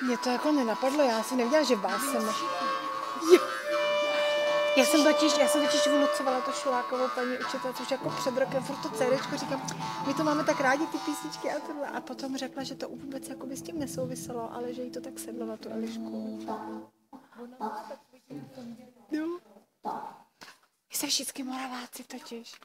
Mě to jako nenapadlo, já si nevěděla, že vás jsem... Jo. Já jsem totiž vylucovala to Šulákovo paní učitelce už jako před rokem, furt to CDčko, říkám, my to máme tak rádi, ty písničky a tohle. A potom řekla, že to vůbec jako by s tím nesouviselo, ale že jí to tak sedlo na tu Elišku. Jo. My jsme všichni Moraváci totiž.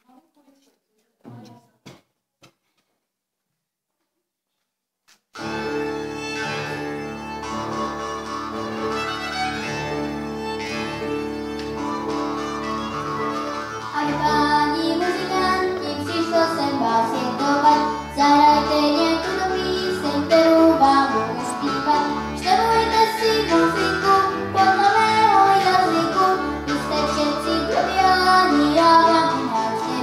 Páni muzikanti, přišlo jsem vás světovat, zahrajte nějakou píseň, kterou vám budu zpívat. Števujte si muziku podle mého jazyku, vy jste všetci drubiáni, já vám jináč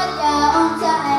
Baťa Onca